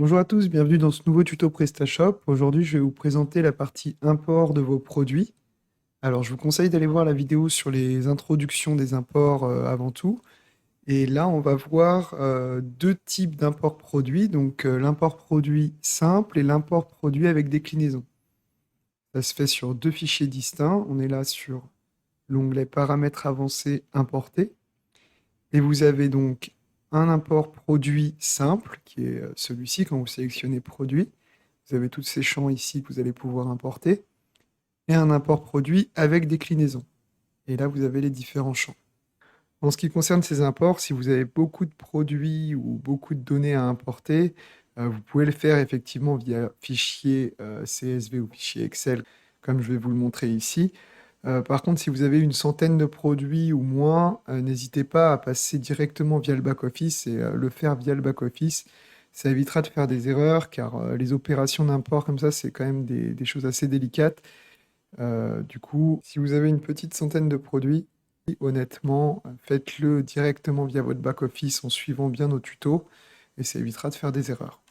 Bonjour à tous, bienvenue dans ce nouveau tuto PrestaShop. Aujourd'hui, je vais vous présenter la partie import de vos produits. Alors, je vous conseille d'aller voir la vidéo sur les introductions des imports avant tout. Et là, on va voir deux types d'import produits, donc l'import produit simple et l'import produit avec déclinaison. Ça se fait sur deux fichiers distincts. On est là sur l'onglet paramètres avancés importés. Et vous avez donc un import produit simple, qui est celui-ci quand vous sélectionnez produit. Vous avez tous ces champs ici que vous allez pouvoir importer. Et un import produit avec déclinaison. Et là, vous avez les différents champs. En ce qui concerne ces imports, si vous avez beaucoup de produits ou beaucoup de données à importer, vous pouvez le faire effectivement via fichier CSV ou fichier Excel, comme je vais vous le montrer ici. Par contre, si vous avez une centaine de produits ou moins, n'hésitez pas à passer directement via le back-office et le faire via le back-office. Ça évitera de faire des erreurs, car les opérations d'import comme ça, c'est quand même des choses assez délicates. Du coup, si vous avez une petite centaine de produits, honnêtement, faites-le directement via votre back-office en suivant bien nos tutos, et ça évitera de faire des erreurs.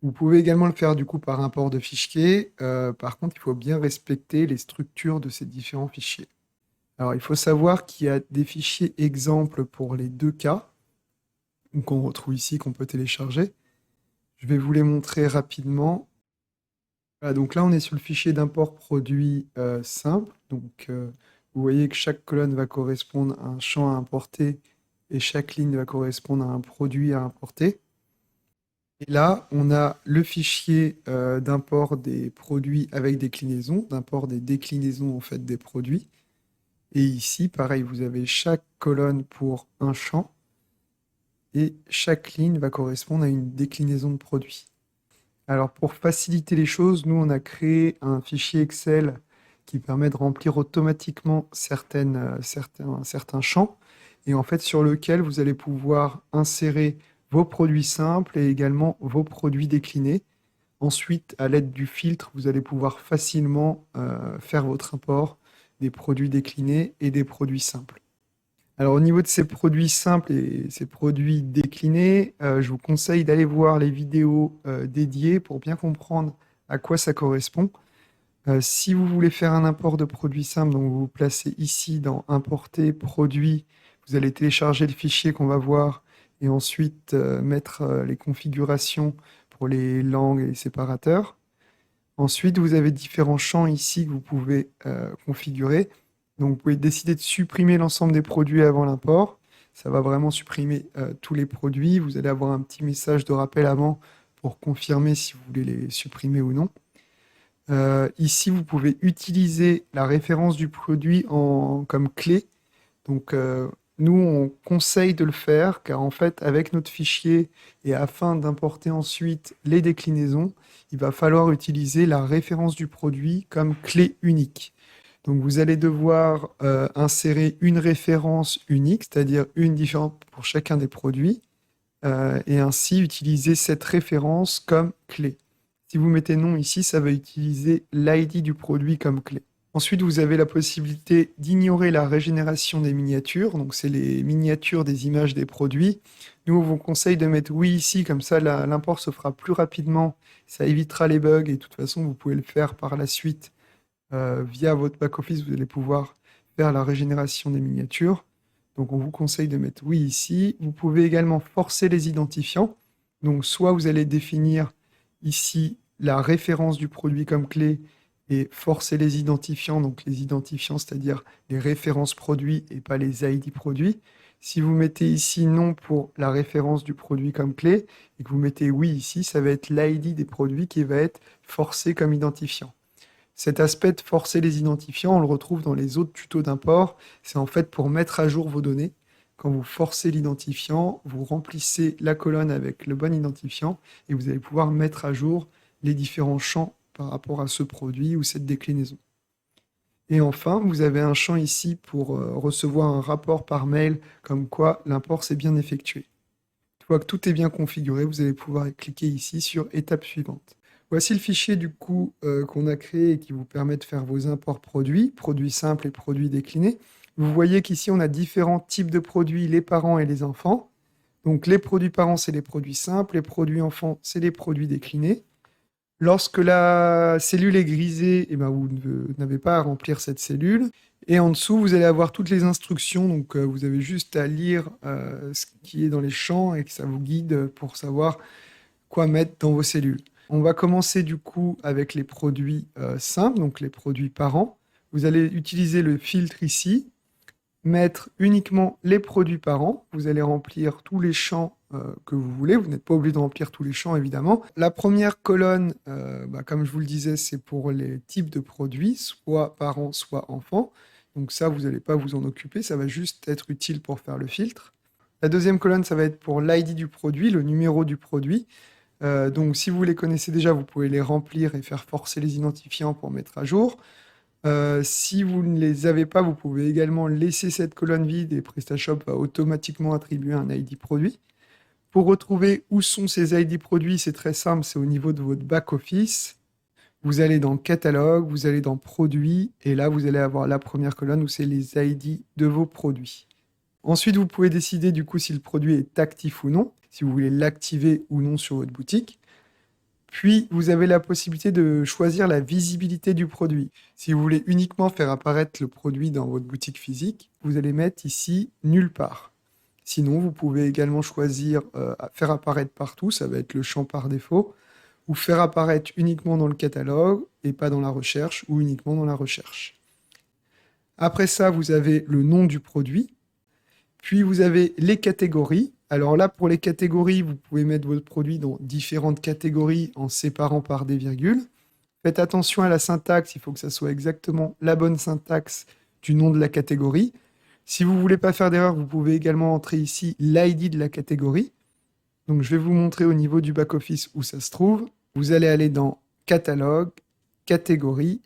Vous pouvez également le faire du coup par import de fichiers. Par contre, il faut bien respecter les structures de ces différents fichiers. Alors, il faut savoir qu'il y a des fichiers exemples pour les deux cas, qu'on retrouve ici, qu'on peut télécharger. Je vais vous les montrer rapidement. Voilà, donc là, on est sur le fichier d'import produit simple. Donc, vous voyez que chaque colonne va correspondre à un champ à importer et chaque ligne va correspondre à un produit à importer. Et là, on a le fichier d'import des produits avec déclinaison, d'import des déclinaisons en fait des produits. Et ici, pareil, vous avez chaque colonne pour un champ et chaque ligne va correspondre à une déclinaison de produit. Alors pour faciliter les choses, nous on a créé un fichier Excel qui permet de remplir automatiquement certains champs et en fait sur lequel vous allez pouvoir insérer vos produits simples et également vos produits déclinés. Ensuite, à l'aide du filtre, vous allez pouvoir facilement faire votre import des produits déclinés et des produits simples. Alors au niveau de ces produits simples et ces produits déclinés, je vous conseille d'aller voir les vidéos dédiées pour bien comprendre à quoi ça correspond. Si vous voulez faire un import de produits simples, donc vous vous placez ici dans Importer produits, vous allez télécharger le fichier qu'on va voir et ensuite mettre les configurations pour les langues et les séparateurs. Ensuite, vous avez différents champs ici que vous pouvez configurer. Donc, vous pouvez décider de supprimer l'ensemble des produits avant l'import. Ça va vraiment supprimer tous les produits. Vous allez avoir un petit message de rappel avant pour confirmer si vous voulez les supprimer ou non. Ici, vous pouvez utiliser la référence du produit comme clé. Donc, nous, on conseille de le faire car en fait, avec notre fichier et afin d'importer ensuite les déclinaisons, il va falloir utiliser la référence du produit comme clé unique. Donc, vous allez devoir insérer une référence unique, c'est-à-dire une différente pour chacun des produits, et ainsi utiliser cette référence comme clé. Si vous mettez non ici, ça va utiliser l'ID du produit comme clé. Ensuite, vous avez la possibilité d'ignorer la régénération des miniatures. Donc, c'est les miniatures des images des produits. Nous, on vous conseille de mettre oui ici, comme ça l'import se fera plus rapidement. Ça évitera les bugs et de toute façon, vous pouvez le faire par la suite via votre back-office. Vous allez pouvoir faire la régénération des miniatures. Donc, on vous conseille de mettre oui ici. Vous pouvez également forcer les identifiants. Donc, soit vous allez définir ici la référence du produit comme clé et forcer les identifiants, donc les identifiants, c'est-à-dire les références produits et pas les ID produits. Si vous mettez ici non pour la référence du produit comme clé et que vous mettez oui ici, ça va être l'ID des produits qui va être forcé comme identifiant. Cet aspect de forcer les identifiants, on le retrouve dans les autres tutos d'import. C'est en fait pour mettre à jour vos données. Quand vous forcez l'identifiant, vous remplissez la colonne avec le bon identifiant et vous allez pouvoir mettre à jour les différents champs par rapport à ce produit ou cette déclinaison. Et enfin, vous avez un champ ici pour recevoir un rapport par mail comme quoi l'import s'est bien effectué. Une fois que tout est bien configuré, vous allez pouvoir cliquer ici sur étape suivante. Voici le fichier du coup qu'on a créé et qui vous permet de faire vos imports produits, produits simples et produits déclinés. Vous voyez qu'ici on a différents types de produits, les parents et les enfants. Donc les produits parents, c'est les produits simples, les produits enfants, c'est les produits déclinés. Lorsque la cellule est grisée, eh ben, vous n'avez pas à remplir cette cellule. Et en dessous, vous allez avoir toutes les instructions. Donc, vous avez juste à lire ce qui est dans les champs et que ça vous guide pour savoir quoi mettre dans vos cellules. On va commencer du coup avec les produits simples, donc les produits parents. Vous allez utiliser le filtre ici, mettre uniquement les produits parents. Vous allez remplir tous les champs que vous voulez. Vous n'êtes pas obligé de remplir tous les champs, évidemment. La première colonne, comme je vous le disais, c'est pour les types de produits, soit parents, soit enfants. Donc ça, vous n'allez pas vous en occuper. Ça va juste être utile pour faire le filtre. La deuxième colonne, ça va être pour l'ID du produit, le numéro du produit. Donc si vous les connaissez déjà, vous pouvez les remplir et faire forcer les identifiants pour mettre à jour. Si vous ne les avez pas, vous pouvez également laisser cette colonne vide et PrestaShop va automatiquement attribuer un ID produit. Pour retrouver où sont ces ID produits, c'est très simple, c'est au niveau de votre back-office. Vous allez dans Catalogue, vous allez dans Produits, et là, vous allez avoir la première colonne où c'est les ID de vos produits. Ensuite, vous pouvez décider du coup si le produit est actif ou non, si vous voulez l'activer ou non sur votre boutique. Puis, vous avez la possibilité de choisir la visibilité du produit. Si vous voulez uniquement faire apparaître le produit dans votre boutique physique, vous allez mettre ici nulle part. Sinon, vous pouvez également choisir faire apparaître partout, ça va être le champ par défaut, ou faire apparaître uniquement dans le catalogue et pas dans la recherche, ou uniquement dans la recherche. Après ça, vous avez le nom du produit. Puis vous avez les catégories. Alors là, pour les catégories, vous pouvez mettre votre produit dans différentes catégories en séparant par des virgules. Faites attention à la syntaxe, il faut que ça soit exactement la bonne syntaxe du nom de la catégorie. Si vous ne voulez pas faire d'erreur, vous pouvez également entrer ici l'ID de la catégorie. Donc je vais vous montrer au niveau du back-office où ça se trouve. Vous allez aller dans Catalogue, Catégories,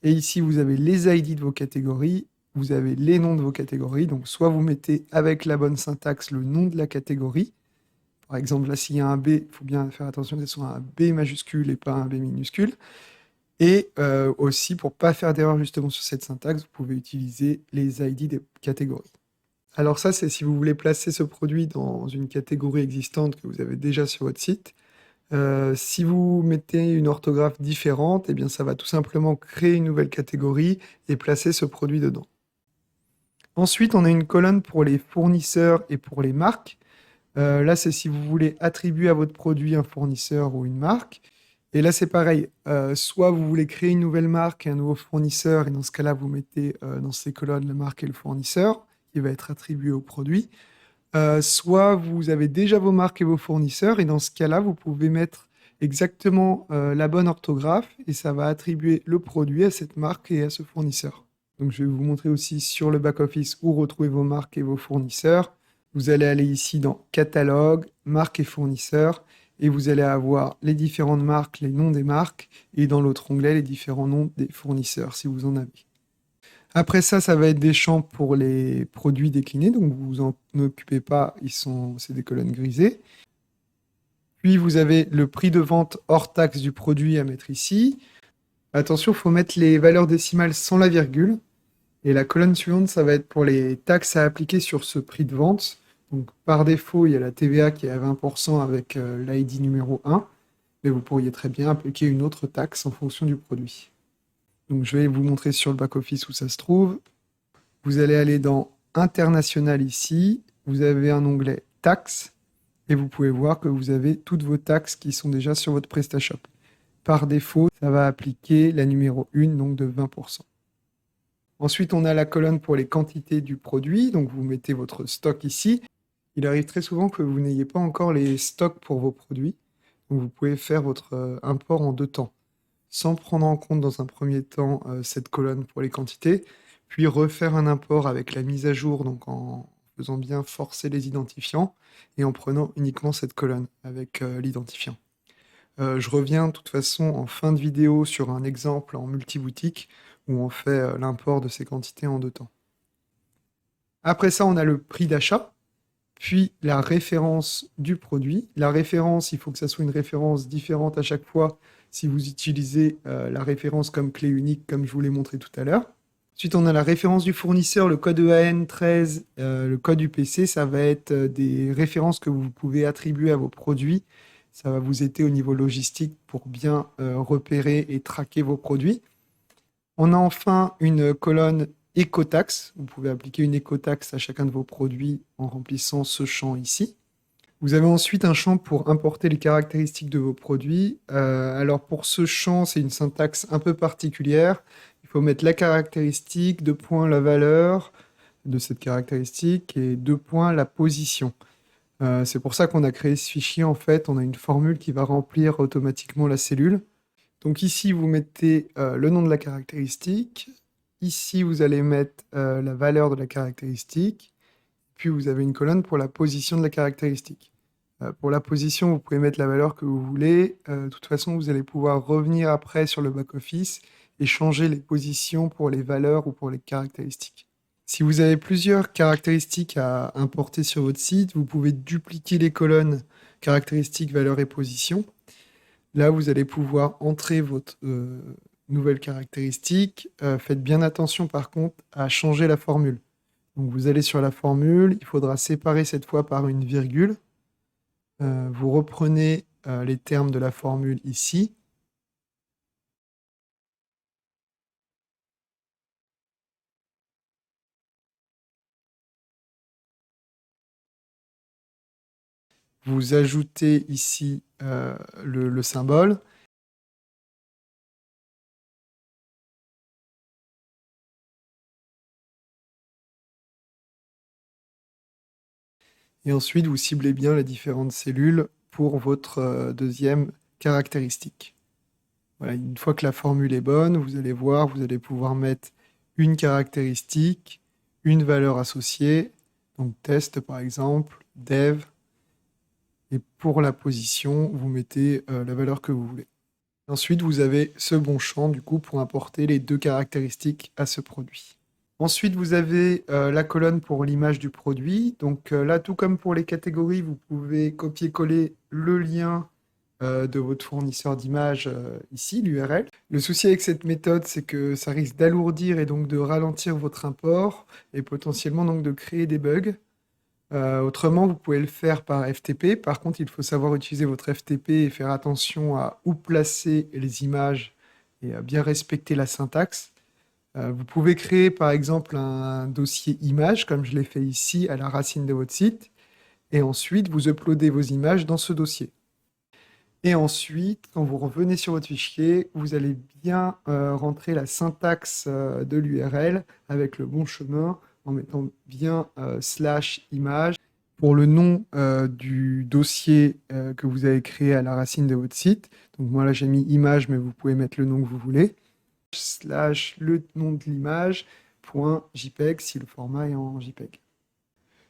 et ici vous avez les ID de vos catégories. Vous avez les noms de vos catégories. Donc, soit vous mettez avec la bonne syntaxe le nom de la catégorie. Par exemple, là, s'il y a un B, il faut bien faire attention que ce soit un B majuscule et pas un B minuscule. Et aussi, pour ne pas faire d'erreur justement sur cette syntaxe, vous pouvez utiliser les ID des catégories. Alors ça, c'est si vous voulez placer ce produit dans une catégorie existante que vous avez déjà sur votre site. Si vous mettez une orthographe différente, eh bien, ça va tout simplement créer une nouvelle catégorie et placer ce produit dedans. Ensuite, on a une colonne pour les fournisseurs et pour les marques. Là, c'est si vous voulez attribuer à votre produit un fournisseur ou une marque. Et là, c'est pareil. Soit vous voulez créer une nouvelle marque et un nouveau fournisseur, et dans ce cas-là, vous mettez dans ces colonnes la marque et le fournisseur, qui va être attribué au produit. Soit vous avez déjà vos marques et vos fournisseurs, et dans ce cas-là, vous pouvez mettre exactement la bonne orthographe, et ça va attribuer le produit à cette marque et à ce fournisseur. Donc, je vais vous montrer aussi sur le back-office où retrouver vos marques et vos fournisseurs. Vous allez aller ici dans Catalogue, Marques et fournisseurs, et vous allez avoir les différentes marques, les noms des marques, et dans l'autre onglet, les différents noms des fournisseurs, si vous en avez. Après ça, ça va être des champs pour les produits déclinés, donc vous vous en occupez pas, c'est des colonnes grisées. Puis, vous avez le prix de vente hors taxe du produit à mettre ici. Attention, il faut mettre les valeurs décimales sans la virgule. Et la colonne suivante, ça va être pour les taxes à appliquer sur ce prix de vente. Donc, par défaut, il y a la TVA qui est à 20% avec l'ID numéro 1, mais vous pourriez très bien appliquer une autre taxe en fonction du produit. Donc, je vais vous montrer sur le back-office où ça se trouve. Vous allez aller dans International ici. Vous avez un onglet Taxes, et vous pouvez voir que vous avez toutes vos taxes qui sont déjà sur votre PrestaShop. Par défaut, ça va appliquer la numéro 1, donc de 20%. Ensuite, on a la colonne pour les quantités du produit. Donc, vous mettez votre stock ici. Il arrive très souvent que vous n'ayez pas encore les stocks pour vos produits. Donc, vous pouvez faire votre import en 2 temps, sans prendre en compte dans un premier temps cette colonne pour les quantités, puis refaire un import avec la mise à jour, donc en faisant bien forcer les identifiants et en prenant uniquement cette colonne avec l'identifiant. Je reviens de toute façon en fin de vidéo sur un exemple en multiboutique où on fait l'import de ces quantités en 2 temps. Après ça, on a le prix d'achat, puis la référence du produit. La référence, il faut que ça soit une référence différente à chaque fois si vous utilisez la référence comme clé unique, comme je vous l'ai montré tout à l'heure. Ensuite, on a la référence du fournisseur, le code EAN 13, le code UPC. Ça va être des références que vous pouvez attribuer à vos produits. Ça va vous aider au niveau logistique pour bien repérer et traquer vos produits. On a enfin une colonne écotaxe. Vous pouvez appliquer une écotaxe à chacun de vos produits en remplissant ce champ ici. Vous avez ensuite un champ pour importer les caractéristiques de vos produits. Alors pour ce champ, c'est une syntaxe un peu particulière. Il faut mettre la caractéristique, deux points la valeur de cette caractéristique et deux points la position. C'est pour ça qu'on a créé ce fichier. En fait, on a une formule qui va remplir automatiquement la cellule. Donc ici, vous mettez le nom de la caractéristique. Ici, vous allez mettre la valeur de la caractéristique. Puis vous avez une colonne pour la position de la caractéristique. Pour la position, vous pouvez mettre la valeur que vous voulez. De toute façon, vous allez pouvoir revenir après sur le back-office et changer les positions pour les valeurs ou pour les caractéristiques. Si vous avez plusieurs caractéristiques à importer sur votre site, vous pouvez dupliquer les colonnes caractéristiques, valeurs et position. Là, vous allez pouvoir entrer votre nouvelle caractéristique. Faites bien attention par contre à changer la formule. Donc vous allez sur la formule, il faudra séparer cette fois par une virgule. Vous reprenez les termes de la formule ici. Vous ajoutez ici le symbole. Et ensuite, vous ciblez bien les différentes cellules pour votre deuxième caractéristique. Voilà, une fois que la formule est bonne, vous allez voir, vous allez pouvoir mettre une caractéristique, une valeur associée, donc test par exemple, dev, et pour la position, vous mettez la valeur que vous voulez. Ensuite, vous avez ce bon champ du coup pour importer les deux caractéristiques à ce produit. Ensuite, vous avez la colonne pour l'image du produit. Donc là, tout comme pour les catégories, vous pouvez copier-coller le lien de votre fournisseur d'images ici, l'URL. Le souci avec cette méthode, c'est que ça risque d'alourdir et donc de ralentir votre import et potentiellement donc de créer des bugs. Autrement, vous pouvez le faire par FTP. Par contre, il faut savoir utiliser votre FTP et faire attention à où placer les images et à bien respecter la syntaxe. Vous pouvez créer par exemple un dossier image, comme je l'ai fait ici à la racine de votre site, et ensuite vous uploadez vos images dans ce dossier. Et ensuite, quand vous revenez sur votre fichier, vous allez bien rentrer la syntaxe de l'URL avec le bon chemin, en mettant bien /image pour le nom du dossier que vous avez créé à la racine de votre site. Donc moi là j'ai mis image, mais vous pouvez mettre le nom que vous voulez. / le nom de l'image, .jpeg si le format est en JPEG.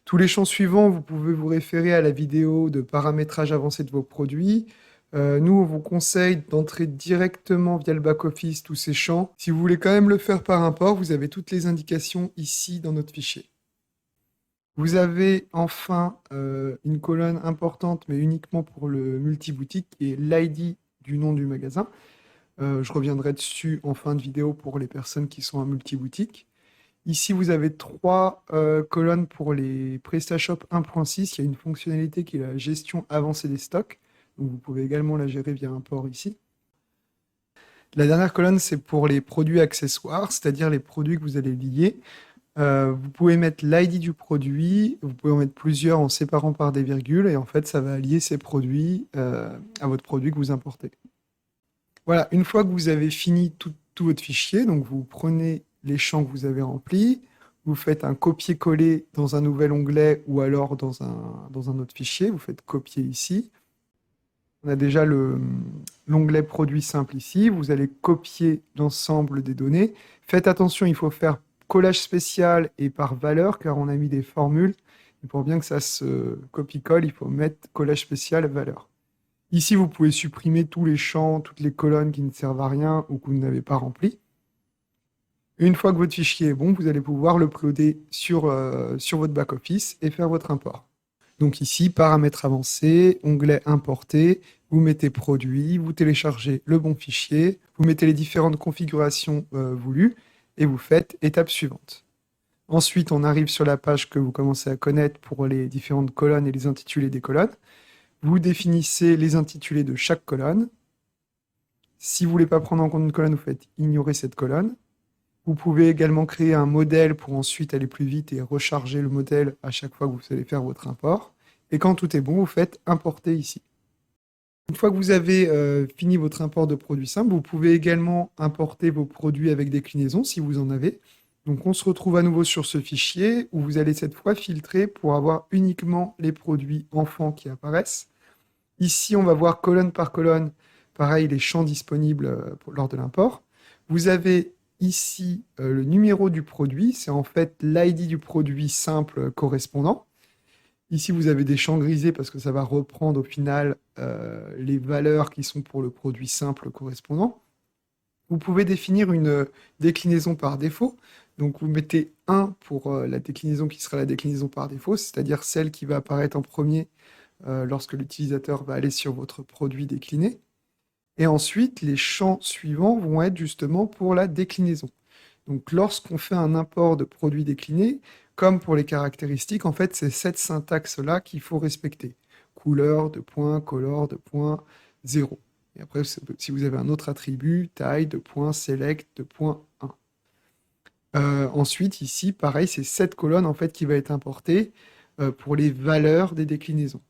Tous les champs suivants, vous pouvez vous référer à la vidéo de paramétrage avancé de vos produits. Nous, on vous conseille d'entrer directement via le back-office tous ces champs. Si vous voulez quand même le faire par import, vous avez toutes les indications ici dans notre fichier. Vous avez enfin une colonne importante, mais uniquement pour le multiboutique, qui est l'ID du nom du magasin. Je reviendrai dessus en fin de vidéo pour les personnes qui sont en multiboutique. Ici, vous avez trois colonnes pour les PrestaShop 1.6. Il y a une fonctionnalité qui est la gestion avancée des stocks. Donc, vous pouvez également la gérer via un port ici. La dernière colonne, c'est pour les produits accessoires, c'est-à-dire les produits que vous allez lier. Vous pouvez mettre l'ID du produit, vous pouvez en mettre plusieurs en séparant par des virgules, et en fait, ça va lier ces produits à votre produit que vous importez. Voilà, une fois que vous avez fini tout votre fichier, donc vous prenez les champs que vous avez remplis, vous faites un copier-coller dans un nouvel onglet ou alors dans un autre fichier, vous faites copier ici. On a déjà l'onglet produit simple ici, vous allez copier l'ensemble des données. Faites attention, il faut faire collage spécial et par valeur, car on a mis des formules. Et pour bien que ça se copie-colle, il faut mettre collage spécial valeur. Ici, vous pouvez supprimer tous les champs, toutes les colonnes qui ne servent à rien ou que vous n'avez pas remplies. Une fois que votre fichier est bon, vous allez pouvoir l'uploader sur votre back-office et faire votre import. Donc ici, paramètres avancés, onglet importer, vous mettez produit, vous téléchargez le bon fichier, vous mettez les différentes configurations voulues, et vous faites étape suivante. Ensuite, on arrive sur la page que vous commencez à connaître pour les différentes colonnes et les intitulés des colonnes. Vous définissez les intitulés de chaque colonne. Si vous ne voulez pas prendre en compte une colonne, vous faites ignorer cette colonne. Vous pouvez également créer un modèle pour ensuite aller plus vite et recharger le modèle à chaque fois que vous allez faire votre import. Et quand tout est bon, vous faites importer ici. Une fois que vous avez fini votre import de produits simples, vous pouvez également importer vos produits avec déclinaison si vous en avez. Donc on se retrouve à nouveau sur ce fichier où vous allez cette fois filtrer pour avoir uniquement les produits enfants qui apparaissent. Ici, on va voir colonne par colonne, pareil, les champs disponibles lors de l'import. Vous avez ici le numéro du produit, c'est en fait l'ID du produit simple correspondant. Ici, vous avez des champs grisés parce que ça va reprendre au final les valeurs qui sont pour le produit simple correspondant. Vous pouvez définir une déclinaison par défaut. Donc, vous mettez 1 pour la déclinaison qui sera la déclinaison par défaut, c'est-à-dire celle qui va apparaître en premier lorsque l'utilisateur va aller sur votre produit décliné. Et ensuite, les champs suivants vont être justement pour la déclinaison. Donc, lorsqu'on fait un import de produits déclinés, comme pour les caractéristiques, en fait, c'est cette syntaxe-là qu'il faut respecter. Couleur, de point, color, de point, 0. Et après, si vous avez un autre attribut, taille, de point, select, de point, 1. Ensuite, ici, pareil, c'est cette colonne en fait qui va être importée pour les valeurs des déclinaisons.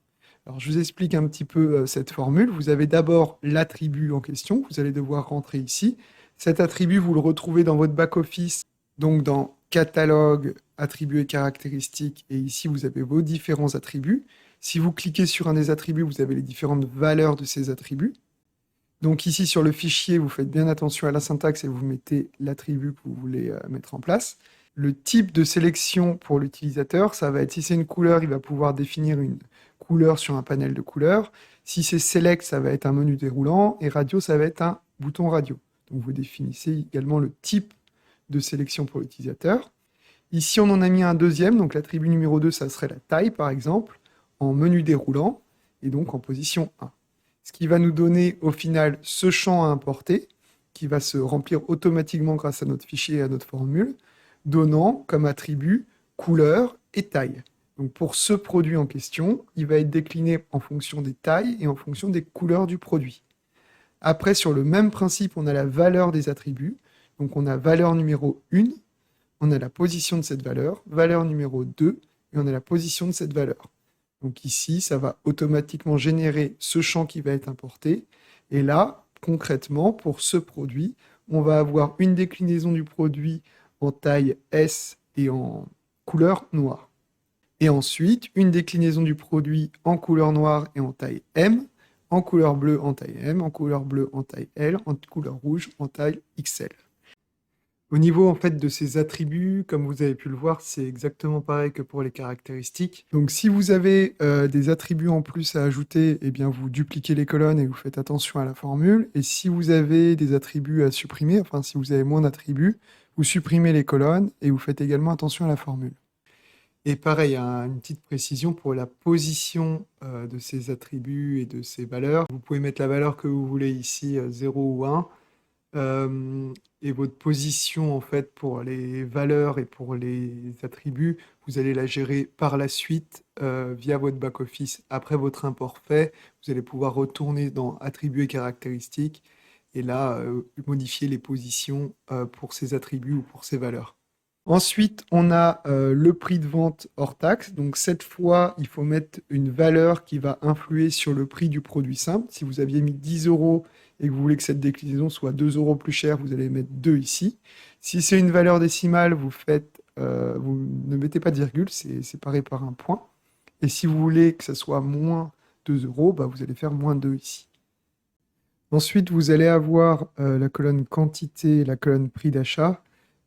Alors, je vous explique un petit peu cette formule. Vous avez d'abord l'attribut en question. Vous allez devoir rentrer ici. Cet attribut, vous le retrouvez dans votre back-office, donc dans catalogue, attributs et caractéristiques. Et ici, vous avez vos différents attributs. Si vous cliquez sur un des attributs, vous avez les différentes valeurs de ces attributs. Donc ici, sur le fichier, vous faites bien attention à la syntaxe et vous mettez l'attribut que vous voulez mettre en place. Le type de sélection pour l'utilisateur, ça va être, si c'est une couleur, il va pouvoir définir une couleur sur un panel de couleurs. Si c'est Select, ça va être un menu déroulant. Et Radio, ça va être un bouton radio. Donc vous définissez également le type de sélection pour l'utilisateur. Ici, on en a mis un deuxième. Donc l'attribut numéro 2, ça serait la taille, par exemple, en menu déroulant, et donc en position 1. Ce qui va nous donner au final ce champ à importer, qui va se remplir automatiquement grâce à notre fichier et à notre formule, donnant comme attribut couleur et taille. Donc pour ce produit en question, il va être décliné en fonction des tailles et en fonction des couleurs du produit. Après, sur le même principe, on a la valeur des attributs. Donc on a valeur numéro 1, on a la position de cette valeur, valeur numéro 2, et on a la position de cette valeur. Donc ici, ça va automatiquement générer ce champ qui va être importé. Et là, concrètement, pour ce produit, on va avoir une déclinaison du produit en taille S et en couleur noire. Et ensuite, une déclinaison du produit en couleur noire et en taille M, en couleur bleue en taille M, en couleur bleue en taille L, en couleur rouge en taille XL. Au niveau en fait de ces attributs, comme vous avez pu le voir, c'est exactement pareil que pour les caractéristiques. Donc si vous avez des attributs en plus à ajouter, eh bien vous dupliquez les colonnes et vous faites attention à la formule. Et si vous avez des attributs à supprimer, enfin si vous avez moins d'attributs, vous supprimez les colonnes et vous faites également attention à la formule. Et pareil, une petite précision pour la position de ces attributs et de ces valeurs. Vous pouvez mettre la valeur que vous voulez ici, 0 ou 1. Et votre position en fait pour les valeurs et pour les attributs, vous allez la gérer par la suite via votre back-office. Après votre import fait, vous allez pouvoir retourner dans attributs et caractéristiques et là modifier les positions pour ces attributs ou pour ces valeurs. Ensuite, on a le prix de vente hors taxe. Donc cette fois, il faut mettre une valeur qui va influer sur le prix du produit simple. Si vous aviez mis 10 € et que vous voulez que cette déclinaison soit 2 € plus chère, vous allez mettre 2 ici. Si c'est une valeur décimale, vous ne mettez pas de virgule, c'est séparé par un point. Et si vous voulez que ça soit moins 2 €, bah, vous allez faire moins 2 ici. Ensuite, vous allez avoir la colonne quantité et la colonne prix d'achat.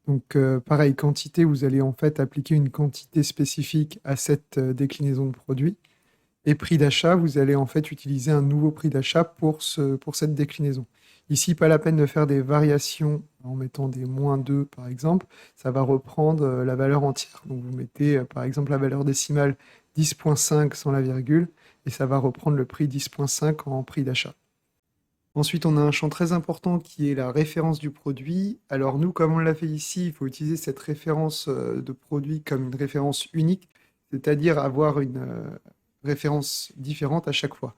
Donc pareil, quantité, vous allez en fait appliquer une quantité spécifique à cette déclinaison de produit. Et prix d'achat, vous allez en fait utiliser un nouveau prix d'achat pour cette déclinaison. Ici, pas la peine de faire des variations en mettant des -2 par exemple, ça va reprendre la valeur entière. Donc vous mettez par exemple la valeur décimale 10,5 sans la virgule, et ça va reprendre le prix 10,5 en prix d'achat. Ensuite, on a un champ très important qui est la référence du produit. Alors nous, comme on l'a fait ici, il faut utiliser cette référence de produit comme une référence unique, c'est-à-dire avoir une référence différente à chaque fois.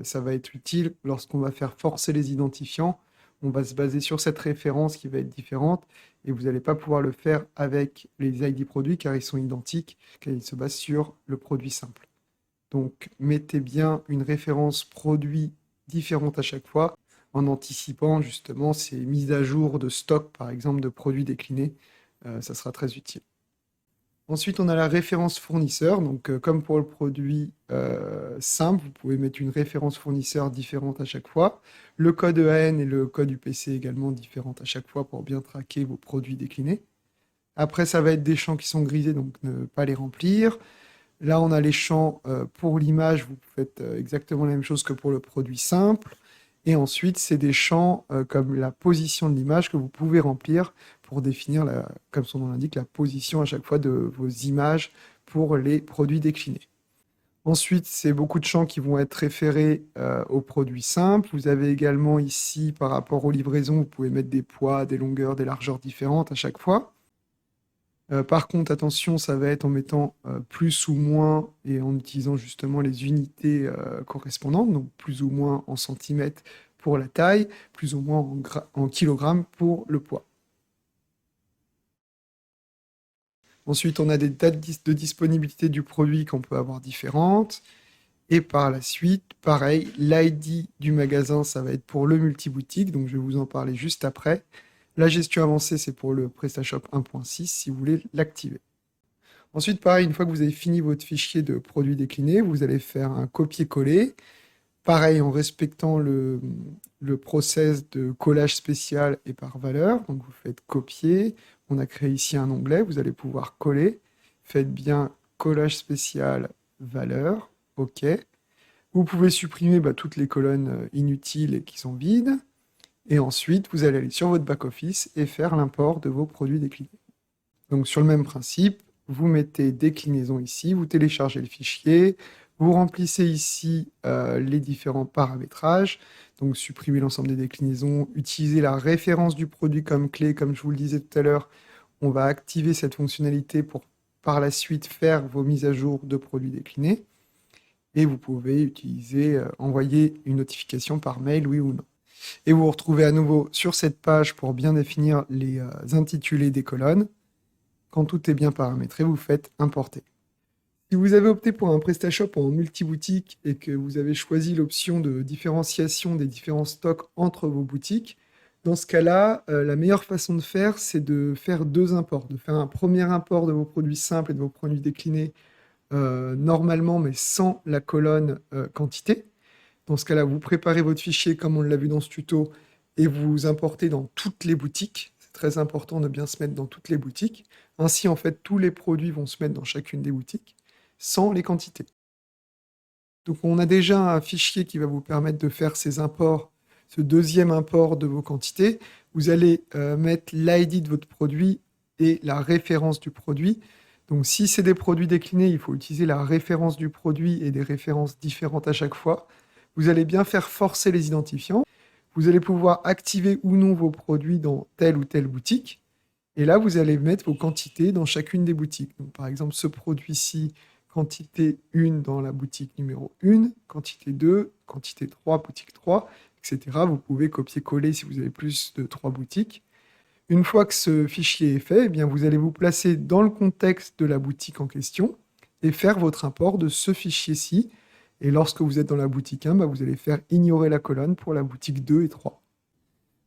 Ça va être utile lorsqu'on va faire forcer les identifiants. On va se baser sur cette référence qui va être différente et vous n'allez pas pouvoir le faire avec les ID produits car ils sont identiques, car ils se basent sur le produit simple. Donc, mettez bien une référence produit différente à chaque fois en anticipant justement ces mises à jour de stock, par exemple, de produits déclinés. Ça sera très utile. Ensuite, on a la référence fournisseur. Donc, comme pour le produit simple, vous pouvez mettre une référence fournisseur différente à chaque fois. Le code EAN et le code UPC également différentes à chaque fois pour bien traquer vos produits déclinés. Après, ça va être des champs qui sont grisés, donc ne pas les remplir. Là, on a les champs pour l'image. Vous faites exactement la même chose que pour le produit simple. Et ensuite, c'est des champs comme la position de l'image que vous pouvez remplir pour définir, comme son nom l'indique, la position à chaque fois de vos images pour les produits déclinés. Ensuite, c'est beaucoup de champs qui vont être référés aux produits simples. Vous avez également ici, par rapport aux livraisons, vous pouvez mettre des poids, des longueurs, des largeurs différentes à chaque fois. Par contre, attention, ça va être en mettant plus ou moins et en utilisant justement les unités correspondantes, donc plus ou moins en centimètres pour la taille, plus ou moins en kilogrammes pour le poids. Ensuite, on a des dates de disponibilité du produit qu'on peut avoir différentes. Et par la suite, pareil, l'ID du magasin, ça va être pour le multiboutique, donc je vais vous en parler juste après. La gestion avancée, c'est pour le PrestaShop 1.6 si vous voulez l'activer. Ensuite, pareil, une fois que vous avez fini votre fichier de produits déclinés, vous allez faire un copier-coller. Pareil, en respectant le process de collage spécial et par valeur. Donc, vous faites copier. On a créé ici un onglet. Vous allez pouvoir coller. Faites bien collage spécial, valeur. OK. Vous pouvez supprimer toutes les colonnes inutiles et qui sont vides. Et ensuite, vous allez aller sur votre back-office et faire l'import de vos produits déclinés. Donc, sur le même principe, vous mettez déclinaison ici, vous téléchargez le fichier, vous remplissez ici les différents paramétrages, donc supprimez l'ensemble des déclinaisons, utilisez la référence du produit comme clé, comme je vous le disais tout à l'heure, on va activer cette fonctionnalité pour par la suite faire vos mises à jour de produits déclinés, et vous pouvez utiliser, envoyer une notification par mail, oui ou non. Et vous vous retrouvez à nouveau sur cette page pour bien définir les intitulés des colonnes. Quand tout est bien paramétré, vous faites importer. Si vous avez opté pour un PrestaShop en multi-boutique et que vous avez choisi l'option de différenciation des différents stocks entre vos boutiques, dans ce cas-là, la meilleure façon de faire, c'est de faire deux imports. De faire un premier import de vos produits simples et de vos produits déclinés normalement, mais sans la colonne quantité. Dans ce cas-là, vous préparez votre fichier comme on l'a vu dans ce tuto et vous importez dans toutes les boutiques. C'est très important de bien se mettre dans toutes les boutiques. Ainsi, en fait, tous les produits vont se mettre dans chacune des boutiques sans les quantités. Donc, on a déjà un fichier qui va vous permettre de faire ces imports, ce deuxième import de vos quantités. Vous allez mettre l'ID de votre produit et la référence du produit. Donc, si c'est des produits déclinés, il faut utiliser la référence du produit et des références différentes à chaque fois. Vous allez bien faire forcer les identifiants. Vous allez pouvoir activer ou non vos produits dans telle ou telle boutique. Et là, vous allez mettre vos quantités dans chacune des boutiques. Donc, par exemple, ce produit-ci, quantité 1 dans la boutique numéro 1, quantité 2, quantité 3, boutique 3, etc. Vous pouvez copier-coller si vous avez plus de 3 boutiques. Une fois que ce fichier est fait, eh bien, vous allez vous placer dans le contexte de la boutique en question et faire votre import de ce fichier-ci. Et lorsque vous êtes dans la boutique 1, vous allez faire ignorer la colonne pour la boutique 2 et 3.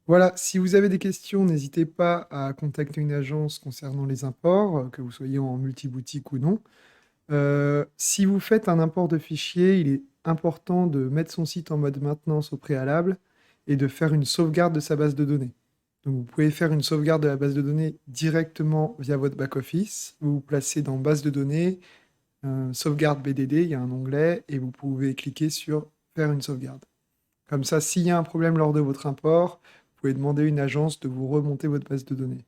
Voilà, si vous avez des questions, n'hésitez pas à contacter une agence concernant les imports, que vous soyez en multi-boutique ou non. Si vous faites un import de fichier, il est important de mettre son site en mode maintenance au préalable et de faire une sauvegarde de sa base de données. Donc, vous pouvez faire une sauvegarde de la base de données directement via votre back-office. Vous vous placez dans base de données, sauvegarde BDD, il y a un onglet, et vous pouvez cliquer sur faire une sauvegarde. Comme ça, s'il y a un problème lors de votre import, vous pouvez demander à une agence de vous remonter votre base de données.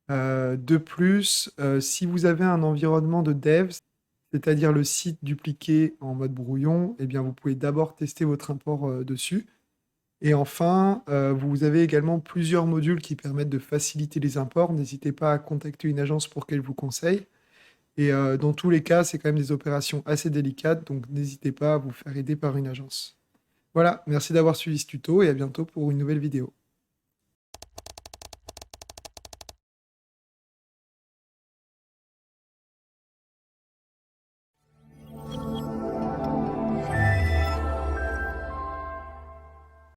De plus, si vous avez un environnement de dev, c'est-à-dire le site dupliqué en mode brouillon, eh bien, vous pouvez d'abord tester votre import dessus. Et enfin, vous avez également plusieurs modules qui permettent de faciliter les imports. N'hésitez pas à contacter une agence pour qu'elle vous conseille. Et dans tous les cas, c'est quand même des opérations assez délicates, donc n'hésitez pas à vous faire aider par une agence. Voilà, merci d'avoir suivi ce tuto et à bientôt pour une nouvelle vidéo.